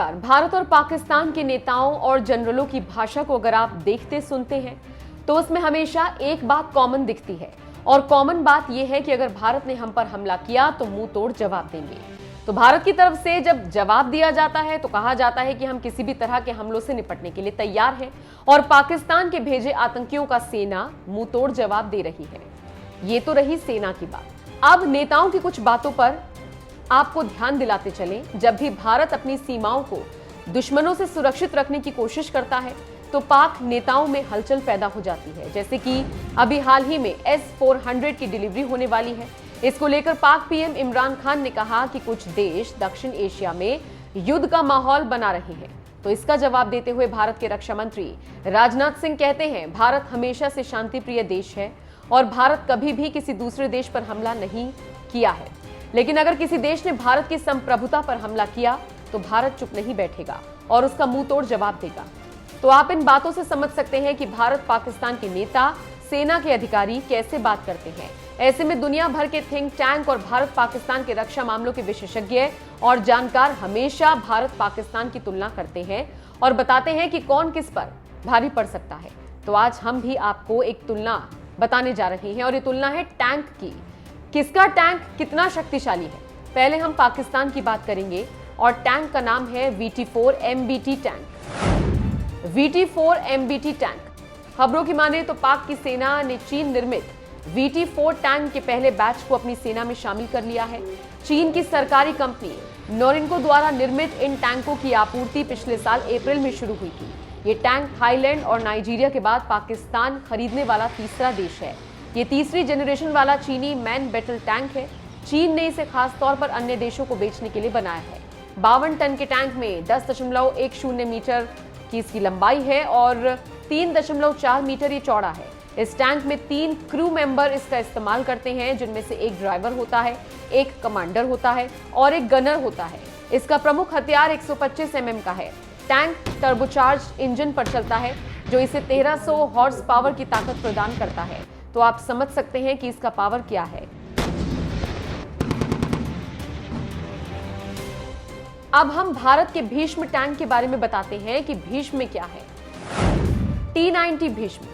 नमस्कार। भारत और पाकिस्तान के नेताओं और जनरलों की भाषा को अगर आप देखते सुनते हैं तो उसमें हमेशा एक बात कॉमन दिखती है, और कॉमन बात यह है कि अगर भारत ने हम पर हमला किया तो मुंह तोड़ जवाब देंगे। तो भारत की तरफ से जब जवाब दिया जाता है तो कहा जाता है कि हम किसी भी तरह के हमलों से निपटने के लिए तैयार हैं, और पाकिस्तान के भेजे आतंकियों का सेना मुंह तोड़ जवाब दे रही है। ये तो रही सेना की बात। अब नेताओं की कुछ बातों पर आपको ध्यान दिलाते चलें। जब भी भारत अपनी सीमाओं को दुश्मनों से सुरक्षित रखने की कोशिश करता है तो पाक नेताओं में हलचल पैदा हो जाती है। जैसे कि अभी हाल ही में S-400 की डिलीवरी होने वाली है। इसको लेकर पाक पीएम इमरान खान ने कहा कि कुछ देश दक्षिण एशिया में युद्ध का माहौल बना रहे हैं। तो इसका जवाब देते हुए भारत के रक्षा मंत्री राजनाथ सिंह कहते हैं, भारत हमेशा से शांति प्रिय देश है और भारत कभी भी किसी दूसरे देश पर हमला नहीं किया है। लेकिन अगर किसी देश ने भारत की संप्रभुता पर हमला किया तो भारत चुप नहीं बैठेगा और उसका मुंह तोड़ जवाब देगा। तो आप इन बातों से समझ सकते हैं कि भारत पाकिस्तान के नेता, सेना के अधिकारी कैसे बात करते हैं। ऐसे में दुनिया भर के थिंक टैंक और भारत पाकिस्तान के रक्षा मामलों के विशेषज्ञ और जानकार हमेशा भारत पाकिस्तान की तुलना करते हैं और बताते हैं कि कौन किस पर भारी पड़ सकता है। तो आज हम भी आपको एक तुलना बताने जा रहे हैं और ये तुलना है टैंक की। किसका टैंक कितना शक्तिशाली है। पहले हम पाकिस्तान की बात करेंगे और टैंक का नाम है VT-4 MBT tank. VT-4 MBT tank, खबरों की माने तो पाक की सेना ने चीन निर्मित VT-4 टैंक के पहले बैच को अपनी सेना में शामिल कर लिया है। चीन की सरकारी कंपनी नोरिनको द्वारा निर्मित इन टैंकों की आपूर्ति पिछले साल अप्रैल में शुरू हुई थी। ये टैंक थाईलैंड और नाइजीरिया के बाद पाकिस्तान खरीदने वाला तीसरा देश है। ये तीसरी जनरेशन वाला चीनी मैन बैटल टैंक है। चीन ने इसे खास तौर पर अन्य देशों को बेचने के लिए बनाया है। 52 टन के टैंक में 10.10 मीटर की इसकी लंबाई है और 3.4 मीटर ये चौड़ा है। इस टैंक में 3 क्रू मेंबर इसका इस्तेमाल करते हैं, जिनमें से एक ड्राइवर होता है, एक कमांडर होता है और एक गनर होता है। इसका प्रमुख हथियार 125 mm का है। टैंक टर्बोचार्ज इंजन पर चलता है जो इसे 1300 हॉर्स पावर की ताकत प्रदान करता है। तो आप समझ सकते हैं कि इसका पावर क्या है। अब हम भारत के भीष्म टैंक के बारे में बताते हैं कि भीष्म क्या है। T-90 भीष्म,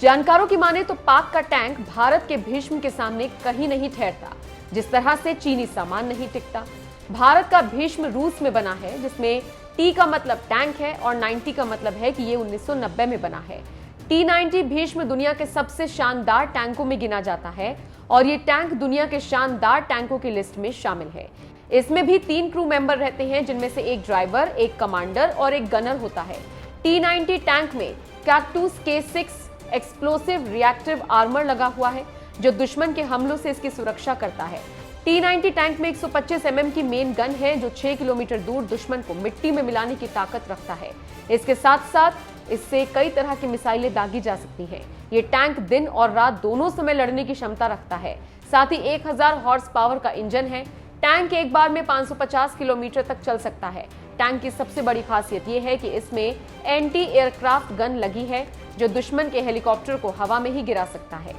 जानकारों की माने तो पाक का टैंक भारत के भीष्म के सामने कहीं नहीं ठहरता। जिस तरह से चीनी सामान नहीं टिकता, भारत का भीष्म रूस में बना है, जिसमें T का मतलब टैंक है और 90 का मतलब है कि ये 1990 में बना है। T-90 भीष्म दुनिया के सबसे शानदार टैंकों में गिना जाता है और ये टैंक दुनिया के शानदार टैंकों की लिस्ट में शामिल है। इसमें भी 3 क्रू मेंबर रहते हैं, जिनमें से एक ड्राइवर, एक कमांडर और एक गनर होता है। T-90 टैंक में cactus K6 explosive reactive armour लगा हुआ है जो दुश्मन के हमलों से इसकी सुरक्षा करता है। T-90 टैंक में 125 mm की मेन गन है जो 6 किलोमीटर दूर दुश्मन को मिट्टी में मिलाने की ताकत रखता है। इसके साथ साथ इससे कई तरह की मिसाइलें दागी जा सकती हैं। ये टैंक दिन और रात दोनों समय लड़ने की क्षमता रखता है। साथ ही 1000 हॉर्स पावर का इंजन है। टैंक एक बार में 550 किलोमीटर तक चल सकता है। टैंक की सबसे बड़ी खासियत यह है कि इसमें एंटी एयरक्राफ्ट गन लगी है जो दुश्मन के हेलीकॉप्टर को हवा में ही गिरा सकता है।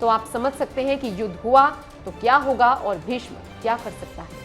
तो आप समझ सकते हैं कि युद्ध हुआ तो क्या होगा और भीष्म क्या कर सकता है।